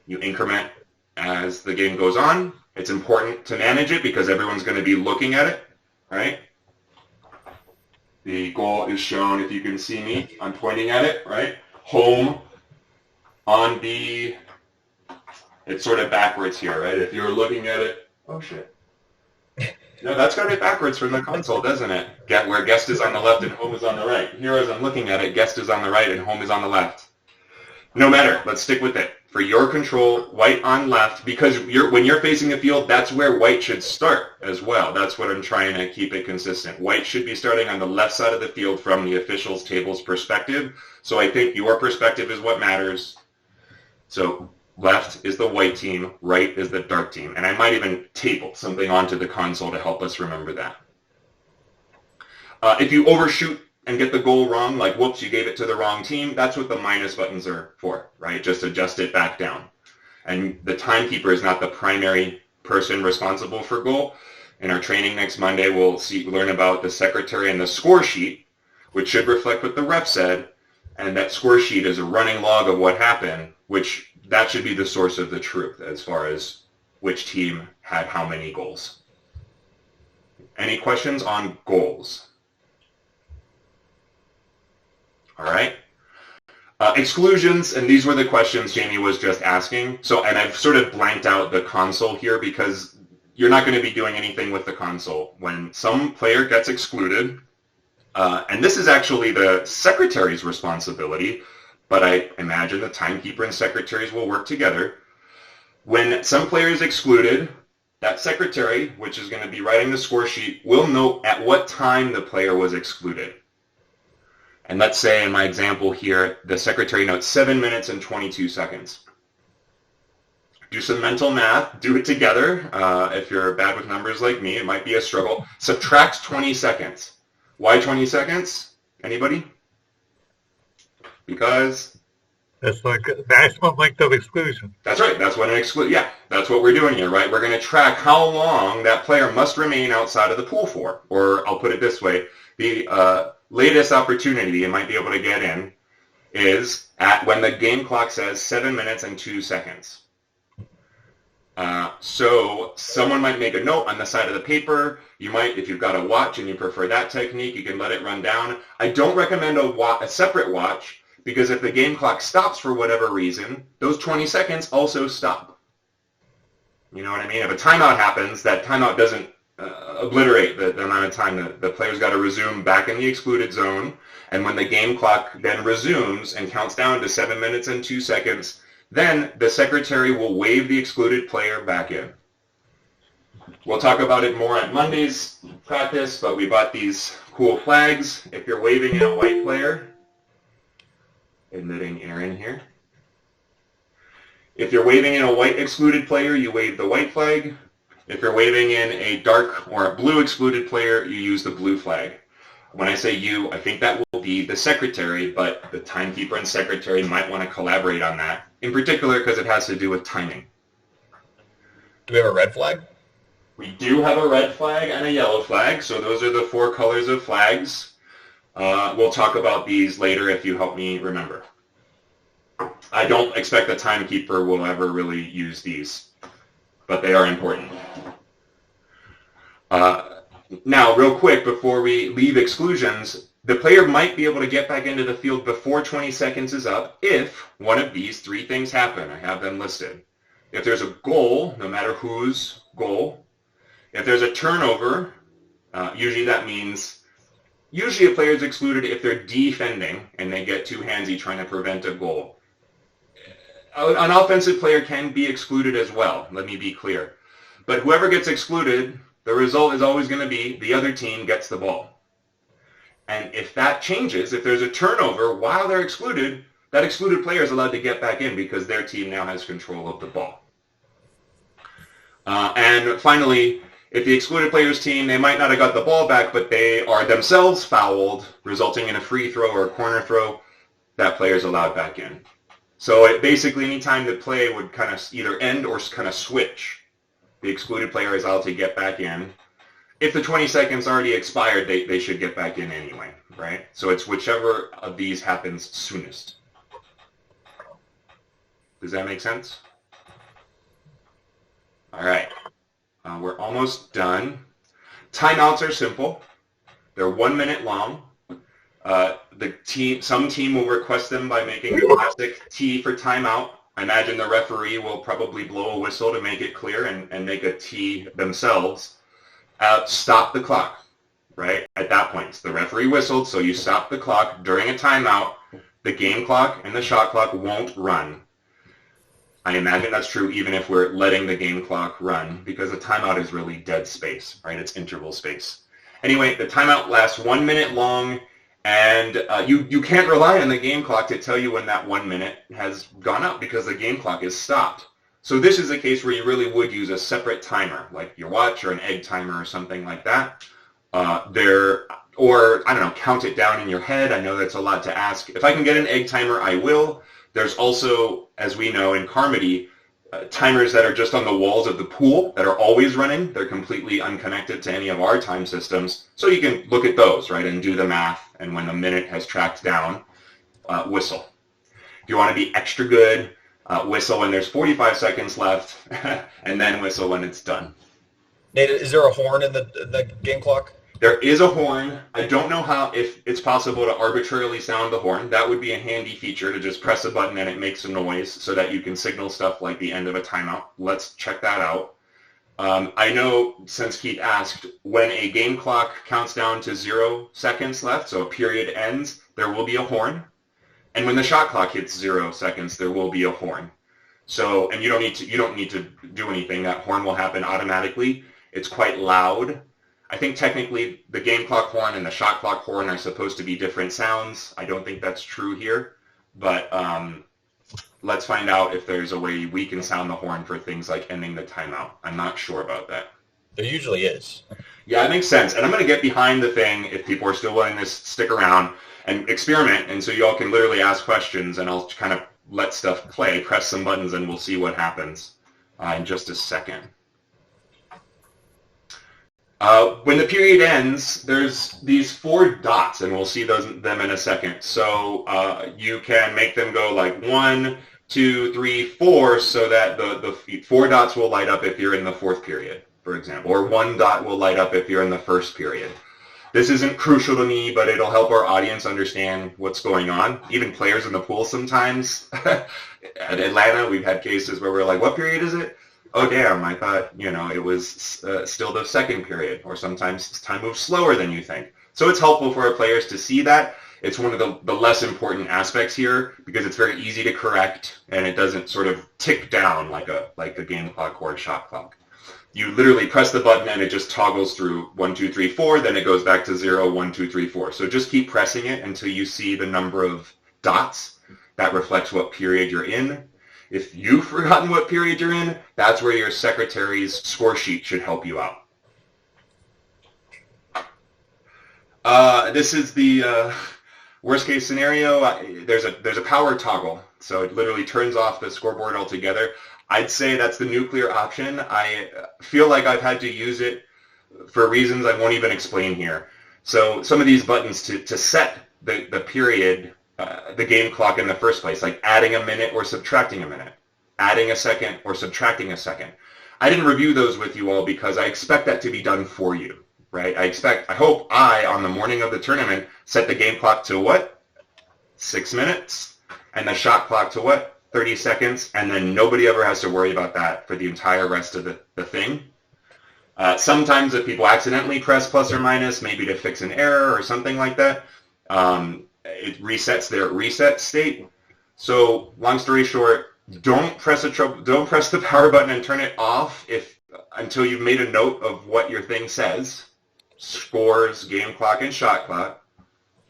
You increment as the game goes on. It's important to manage it because everyone's going to be looking at it, right? The goal is shown, if you can see me, I'm pointing at it, right? Home on the, it's sort of backwards here, right? If you're looking at it, oh shit. No, that's got it backwards from the console, doesn't it? Where guest is on the left and home is on the right. Here as I'm looking at it, guest is on the right and home is on the left. No matter, let's stick with it. For your control, white on left, because when you're facing the field, that's where white should start as well. That's what I'm trying to keep it consistent. White should be starting on the left side of the field from the officials' table's perspective. So I think your perspective is what matters. So left is the white team, right is the dark team. And I might even table something onto the console to help us remember that. If you overshoot and get the goal wrong, like whoops, you gave it to the wrong team, that's what the minus buttons are for, right? Just adjust it back down. And the timekeeper is not the primary person responsible for goal. In our training next Monday, we'll learn about the secretary and the score sheet, which should reflect what the ref said. And that score sheet is a running log of what happened, which that should be the source of the truth as far as which team had how many goals. Any questions on goals? All right. Exclusions, and these were the questions Jamie was just asking. So, and I've sort of blanked out the console here because you're not going to be doing anything with the console. When some player gets excluded, and this is actually the secretary's responsibility, but I imagine the timekeeper and secretaries will work together. When some player is excluded, that secretary, which is going to be writing the score sheet, will note at what time the player was excluded. And let's say in my example here, the secretary notes 7 minutes and 22 seconds. Do some mental math. Do it together. If you're bad with numbers like me, it might be a struggle. Subtract 20 seconds. Why 20 seconds? Anybody? Because? That's like maximum length of exclusion. That's right. That's what an exclusion. Yeah, that's what we're doing here, right? We're going to track how long that player must remain outside of the pool for. Or I'll put it this way. The latest opportunity you might be able to get in is at when the game clock says 7 minutes and 2 seconds. So someone might make a note on the side of the paper. You might, if you've got a watch and you prefer that technique, you can let it run down. I don't recommend a separate watch because if the game clock stops for whatever reason, those 20 seconds also stop. You know what I mean? If a timeout happens, that timeout doesn't obliterate the amount of time that the player's got to resume back in the excluded zone. And when the game clock then resumes and counts down to 7 minutes and 2 seconds, then the secretary will wave the excluded player back in. We'll talk about it more at Monday's practice, but we bought these cool flags. If you're waving in a white player, admitting Aaron here. If you're waving in a white excluded player, you wave the white flag. If you're waving in a dark or a blue excluded player, you use the blue flag. When I say you, I think that will be the secretary, but the timekeeper and secretary might want to collaborate on that, in particular because it has to do with timing. Do we have a red flag? We do have a red flag and a yellow flag, so those are the 4 colors of flags. We'll talk about these later if you help me remember. I don't expect the timekeeper will ever really use these, but they are important. Now, real quick, before we leave exclusions, The player might be able to get back into the field before 20 seconds is up if one of these three things happen. I have them listed. If there's a goal, no matter whose goal. If there's a turnover, usually that means, usually a player is excluded if they're defending and they get too handsy trying to prevent a goal. An offensive player can be excluded as well, let me be clear. But whoever gets excluded, the result is always going to be the other team gets the ball. And if that changes, if there's a turnover while they're excluded, that excluded player is allowed to get back in because their team now has control of the ball. And finally, if the excluded player's team, they might not have got the ball back, but they are themselves fouled, resulting in a free throw or a corner throw, that player is allowed back in. So basically, any time the play would kind of either end or kind of switch, the excluded player is allowed to get back in. If the 20 seconds already expired, they should get back in anyway, right? So it's whichever of these happens soonest. Does that make sense? All right. We're almost done. Timeouts are simple. They're 1 minute long. Some team will request them by making a classic T for timeout. I imagine the referee will probably blow a whistle to make it clear and make a T themselves. Stop the clock, right? At that point, the referee whistled, so you stop the clock during a timeout. The game clock and the shot clock won't run. I imagine that's true even if we're letting the game clock run, because a timeout is really dead space, right? It's interval space. Anyway, the timeout lasts 1 minute long, and you can't rely on the game clock to tell you when that 1 minute has gone up because the game clock is stopped. So this is a case where you really would use a separate timer, like your watch or an egg timer or something like that. Or, I don't know, count it down in your head. I know that's a lot to ask. If I can get an egg timer, I will. There's also, as we know in Carmody, timers that are just on the walls of the pool that are always running. They're completely unconnected to any of our time systems. So you can look at those, right, and do the math. And when the minute has tracked down, whistle. If you want to be extra good, whistle when there's 45 seconds left, and then whistle when it's done. Nate, is there a horn in the game clock? There is a horn. I don't know if it's possible to arbitrarily sound the horn. That would be a handy feature to just press a button and it makes a noise so that you can signal stuff like the end of a timeout. Let's check that out. I know, since Keith asked, when a game clock counts down to 0 seconds left, so a period ends, there will be a horn. And when the shot clock hits 0 seconds, there will be a horn. So, and you don't need to do anything. That horn will happen automatically. It's quite loud. I think technically the game clock horn and the shot clock horn are supposed to be different sounds. I don't think that's true here, but let's find out if there's a way we can sound the horn for things like ending the timeout. I'm not sure about that. There usually is. Yeah, it makes sense. And I'm going to get behind the thing if people are still willing to stick around and experiment. And so you all can literally ask questions and I'll kind of let stuff play, press some buttons, and we'll see what happens in just a second. When the period ends, there's these 4 dots, and we'll see them in a second. So you can make them go like 1, 2, 3, 4, so that the 4 dots will light up if you're in the 4th period, for example, or 1 dot will light up if you're in the 1st period. This isn't crucial to me, but it'll help our audience understand what's going on. Even players in the pool sometimes. At Atlanta, we've had cases where we're like, what period is it? Oh, damn, I thought, it was still the 2nd period, or sometimes time moves slower than you think. So it's helpful for our players to see that. It's one of the less important aspects here because it's very easy to correct, and it doesn't sort of tick down like a game clock or a shot clock. You literally press the button, and it just toggles through 1, 2, 3, 4, then it goes back to 0, 1, 2, 3, 4. So just keep pressing it until you see the number of dots. That reflects what period you're in. If you've forgotten what period you're in, that's where your secretary's score sheet should help you out. This is the worst case scenario. There's a power toggle, so it literally turns off the scoreboard altogether. I'd say that's the nuclear option. I feel like I've had to use it for reasons I won't even explain here. So some of these buttons to set the period, the game clock in the first place, like adding a minute or subtracting a minute, adding a second or subtracting a second. I didn't review those with you all because I expect that to be done for you, right? I hope on the morning of the tournament, set the game clock to what? 6 minutes. And the shot clock to what? 30 seconds. And then nobody ever has to worry about that for the entire rest of the thing. Sometimes if people accidentally press plus or minus, maybe to fix an error or something like that, it resets their reset state. So long story short, don't press the power button and turn it off until you've made a note of what your thing says, scores, game clock, and shot clock.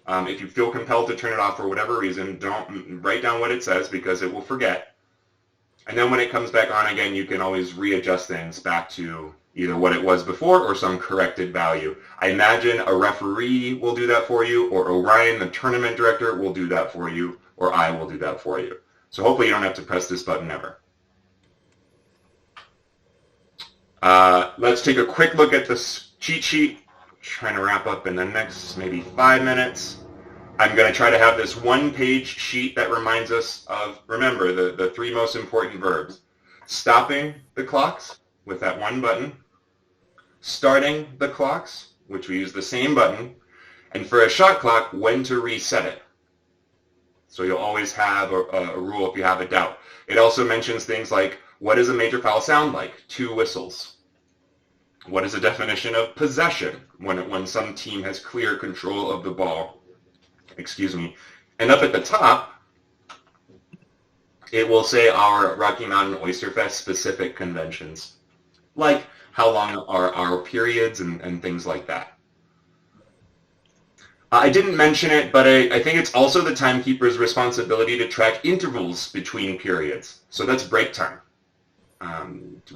If you feel compelled to turn it off for whatever reason, don't write down what it says because it will forget. And then when it comes back on again, you can always readjust things back to either what it was before or some corrected value. I imagine a referee will do that for you, or Orion, the tournament director, will do that for you, or I will do that for you. So hopefully you don't have to press this button ever. Let's take a quick look at this cheat sheet. Trying to wrap up in the next maybe 5 minutes. I'm going to try to have this one-page sheet that reminds us of, remember, the 3 most important verbs. Stopping the clocks with that one button. Starting the clocks, which we use the same button. And for a shot clock, when to reset it. So you'll always have a rule if you have a doubt. It also mentions things like, what does a major foul sound like? 2 whistles. What is the definition of possession when some team has clear control of the ball? Excuse me. And up at the top, it will say our Rocky Mountain Oyster Fest specific conventions, like how long are our periods and things like that. I didn't mention it, but I think it's also the timekeeper's responsibility to track intervals between periods. So that's break time.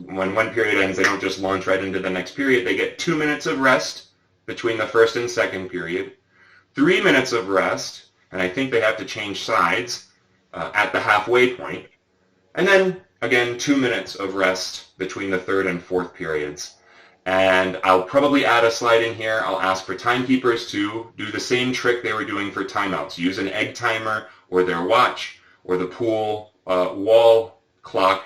When one period ends, they don't just launch right into the next period. They get 2 minutes of rest between the first and second period, 3 minutes of rest, and I think they have to change sides at the halfway point, and then, again, 2 minutes of rest between the third and fourth periods. And I'll probably add a slide in here. I'll ask for timekeepers to do the same trick they were doing for timeouts. Use an egg timer or their watch or the pool wall clock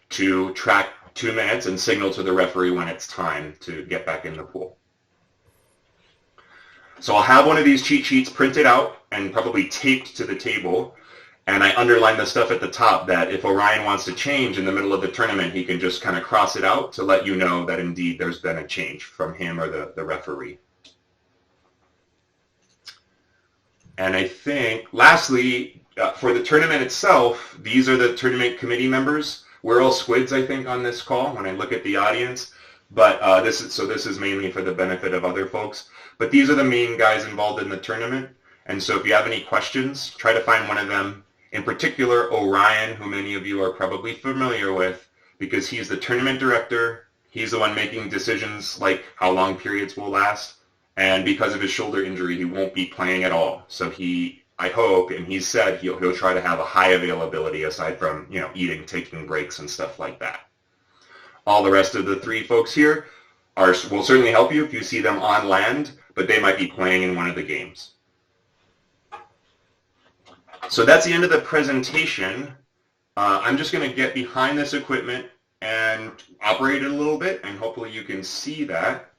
to track 2 minutes and signal to the referee when it's time to get back in the pool. So I'll have one of these cheat sheets printed out and probably taped to the table, and I underline the stuff at the top that if Orion wants to change in the middle of the tournament, he can just kind of cross it out to let you know that indeed there's been a change from him or the referee. And I think, lastly, for the tournament itself, these are the tournament committee members. We're all squids, I think, on this call when I look at the audience, but this is mainly for the benefit of other folks. But these are the main guys involved in the tournament, and so if you have any questions, try to find one of them. In particular, Orion, who many of you are probably familiar with, because he's the tournament director. He's the one making decisions like how long periods will last, and because of his shoulder injury, he won't be playing at all. So I hope, and he's said he'll try to have a high availability aside from, eating, taking breaks and stuff like that. All the rest of the 3 folks here will certainly help you if you see them on land, but they might be playing in one of the games. So that's the end of the presentation. I'm just going to get behind this equipment and operate it a little bit, and hopefully you can see that.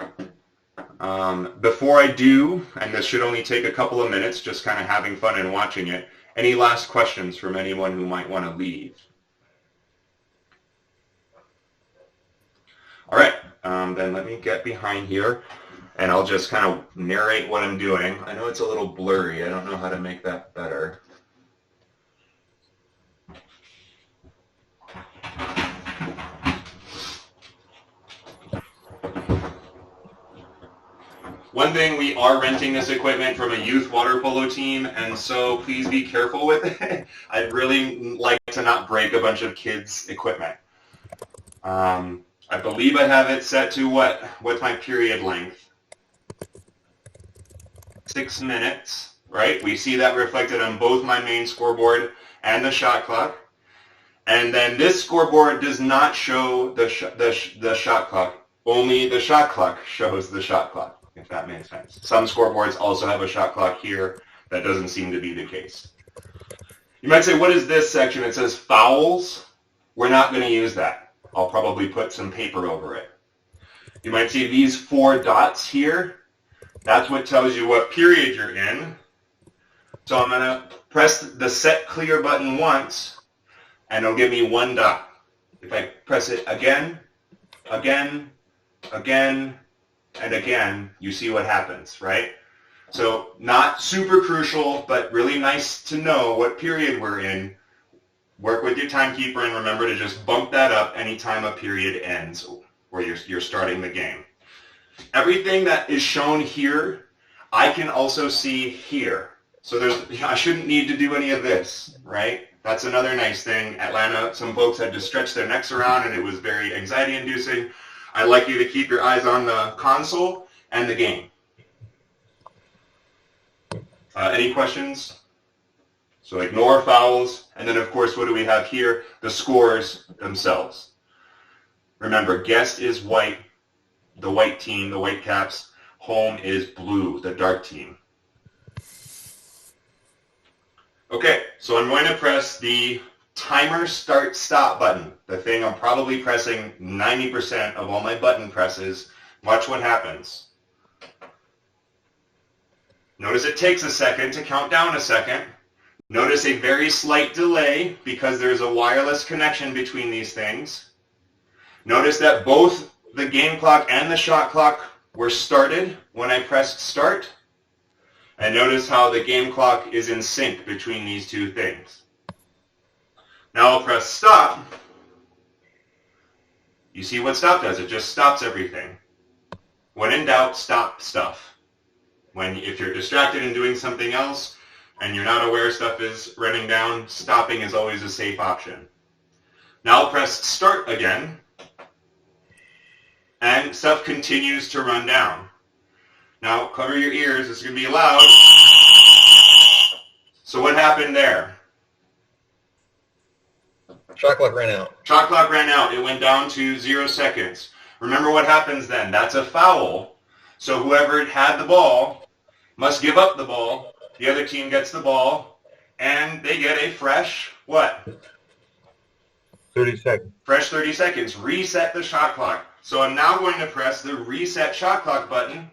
Before I do, and this should only take a couple of minutes, just kind of having fun and watching it, any last questions from anyone who might want to leave? All right, then let me get behind here, and I'll just kind of narrate what I'm doing. I know it's a little blurry. I don't know how to make that better. One thing, we are renting this equipment from a youth water polo team, and so please be careful with it. I'd really like to not break a bunch of kids' equipment. I believe I have it set to what's my period length? 6 minutes, right? We see that reflected on both my main scoreboard and the shot clock. And then this scoreboard does not show the shot clock. Only the shot clock shows the shot clock, if that makes sense. Some scoreboards also have a shot clock here. That doesn't seem to be the case. You might say, what is this section? It says fouls. We're not going to use that. I'll probably put some paper over it. You might see these 4 dots here. That's what tells you what period you're in. So I'm going to press the set clear button once, and it'll give me 1 dot. If I press it again, again, again, and again, you see what happens, right? So not super crucial, but really nice to know what period we're in. Work with your timekeeper and remember to just bump that up anytime a period ends or you're starting the game. Everything that is shown here, I can also see here. So I shouldn't need to do any of this, right? That's another nice thing. Atlanta, some folks had to stretch their necks around and it was very anxiety-inducing. I'd like you to keep your eyes on the console and the game. Any questions? So ignore fouls, and then of course what do we have here? The scores themselves. Remember, guest is white, the white team, the Whitecaps. Home is blue, the dark team. Okay, so I'm going to press the timer start stop button, the thing I'm probably pressing 90% of all my button presses. Watch what happens. Notice it takes a second to count down a second. Notice a very slight delay because there's a wireless connection between these things. Notice that both the game clock and the shot clock were started when I pressed start. And notice how the game clock is in sync between these two things. Now I'll press stop. You see what stop does? It just stops everything. When in doubt, stop stuff. If you're distracted and doing something else and you're not aware stuff is running down, stopping is always a safe option. Now I'll press start again, and stuff continues to run down. Now cover your ears, this is going to be loud. So what happened there? Shot clock ran out. Shot clock ran out. It went down to 0 seconds. Remember what happens then? That's a foul. So whoever had the ball must give up the ball. The other team gets the ball, and they get a fresh, what? 30 seconds. Fresh 30 seconds. Reset the shot clock. So I'm now going to press the reset shot clock button,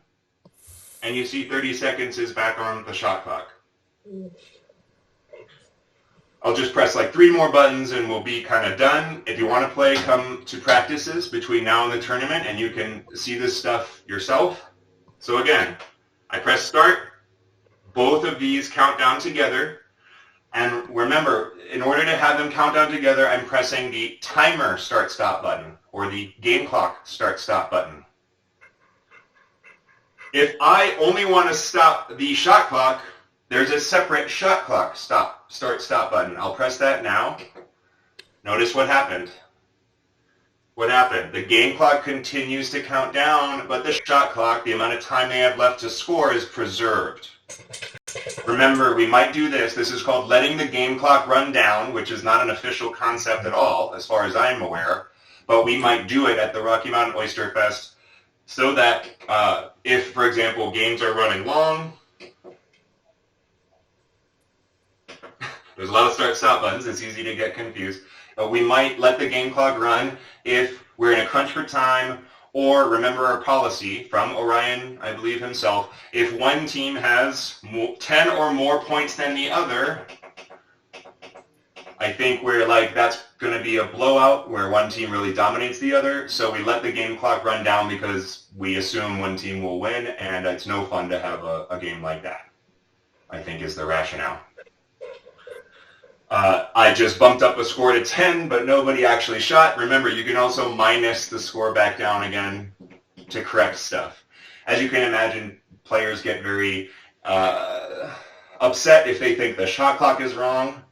and you see 30 seconds is back on the shot clock. I'll just press like 3 more buttons and we'll be kind of done. If you want to play, come to practices between now and the tournament, and you can see this stuff yourself. So again, I press start. Both of these count down together. And remember, in order to have them count down together, I'm pressing the timer start-stop button or the game clock start-stop button. If I only want to stop the shot clock, there's a separate shot clock start-stop button. I'll press that now. Notice what happened. What happened? The game clock continues to count down, but the shot clock, the amount of time they have left to score, is preserved. Remember, we might do this. This is called letting the game clock run down, which is not an official concept at all, as far as I'm aware. But we might do it at the Rocky Mountain Oyster Fest so that if, for example, games are running long, there's a lot of start-stop buttons. It's easy to get confused. We might let the game clock run if we're in a crunch for time, or remember our policy from Orion, I believe himself, if one team has 10 or more points than the other, I think we're like, that's going to be a blowout where one team really dominates the other, so we let the game clock run down because we assume one team will win, and it's no fun to have a game like that, I think is the rationale. I just bumped up a score to 10, but nobody actually shot. Remember, you can also minus the score back down again to correct stuff. As you can imagine, players get very upset if they think the shot clock is wrong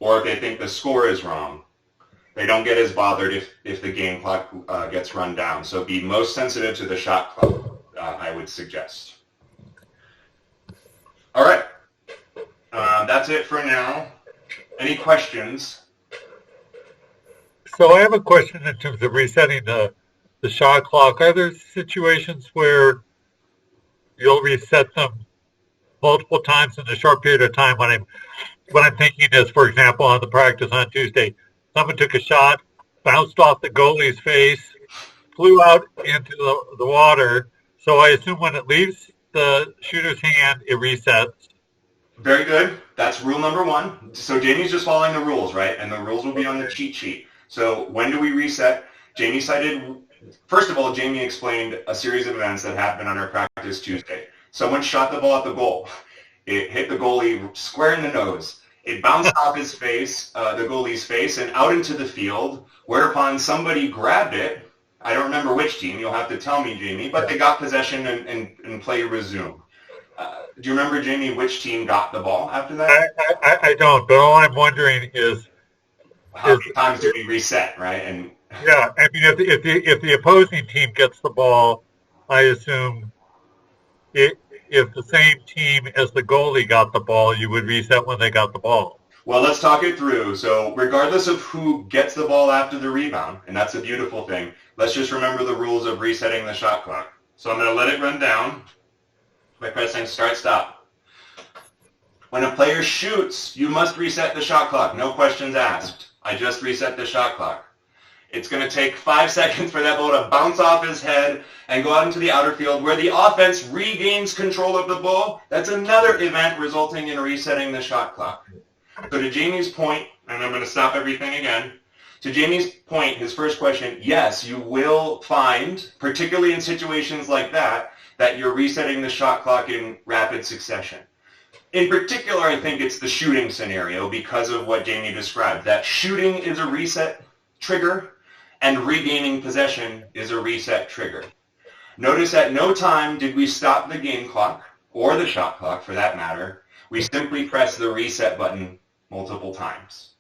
or if they think the score is wrong. They don't get as bothered if the game clock gets run down. So be most sensitive to the shot clock, I would suggest. All right. That's it for now. Any questions? So I have a question in terms of resetting the shot clock. Are there situations where you'll reset them multiple times in a short period of time? What I'm thinking is, for example, on the practice on Tuesday, someone took a shot, bounced off the goalie's face, flew out into the water. So I assume when it leaves the shooter's hand, it resets. Very good. That's rule number one. So Jamie's just following the rules, right? And the rules will be on the cheat sheet. So when do we reset? Jamie cited, first of all, Jamie explained a series of events that happened on our practice Tuesday. Someone shot the ball at the goal. It hit the goalie square in the nose. It bounced off his face, the goalie's face, and out into the field, whereupon somebody grabbed it. I don't remember which team. You'll have to tell me, Jamie. But they got possession and play resumed. Do you remember, Jamie, which team got the ball after that? I don't, but all I'm wondering is how many times do we reset, right? And yeah, I mean, if the opposing team gets the ball, I assume if the same team as the goalie got the ball, you would reset when they got the ball. Well, let's talk it through. So regardless of who gets the ball after the rebound, and that's a beautiful thing, let's just remember the rules of resetting the shot clock. So I'm going to let it run down by pressing start, stop. When a player shoots, you must reset the shot clock. No questions asked. I just reset the shot clock. It's going to take 5 seconds for that ball to bounce off his head and go out into the outer field where the offense regains control of the ball. That's another event resulting in resetting the shot clock. So to Jamie's point, and I'm going to stop everything again, to Jamie's point, his first question, yes, you will find, particularly in situations like that you're resetting the shot clock in rapid succession. In particular, I think it's the shooting scenario because of what Jamie described. That shooting is a reset trigger, and regaining possession is a reset trigger. Notice at no time did we stop the game clock, or the shot clock for that matter. We simply pressed the reset button multiple times.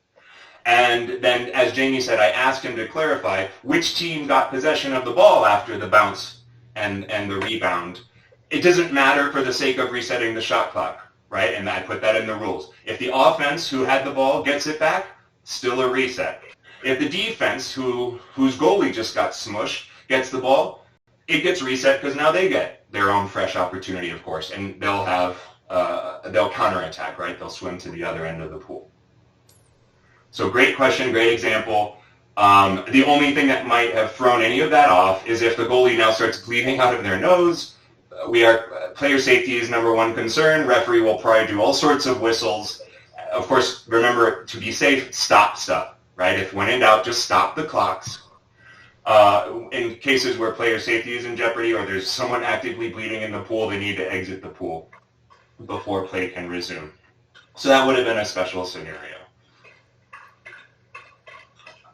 And then, as Jamie said, I asked him to clarify which team got possession of the ball after the bounce and the rebound. It doesn't matter for the sake of resetting the shot clock, right? And I put that in the rules. If the offense who had the ball gets it back, still a reset. If the defense, whose goalie just got smushed, gets the ball, it gets reset because now they get their own fresh opportunity, of course, and they'll counterattack, right? They'll swim to the other end of the pool. So great question, great example. The only thing that might have thrown any of that off is if the goalie now starts bleeding out of their nose. Player safety is number one concern. Referee will probably do all sorts of whistles. Of course, remember, to be safe, stop stuff, right? If when in doubt, just stop the clocks. In cases where player safety is in jeopardy or there's someone actively bleeding in the pool, they need to exit the pool before play can resume. So that would have been a special scenario.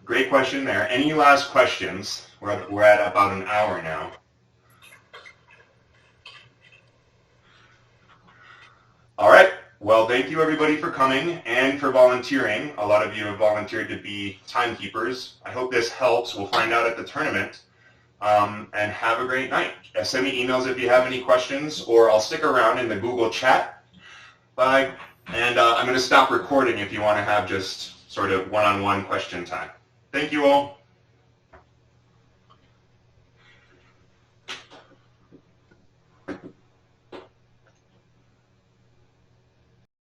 Great question there. Any last questions? We're at about an hour now. All right. Well, thank you everybody for coming and for volunteering. A lot of you have volunteered to be timekeepers. I hope this helps. We'll find out at the tournament. And have a great night. Send me emails if you have any questions, or I'll stick around in the Google chat. Bye. And I'm going to stop recording if you want to have just sort of one-on-one question time. Thank you all.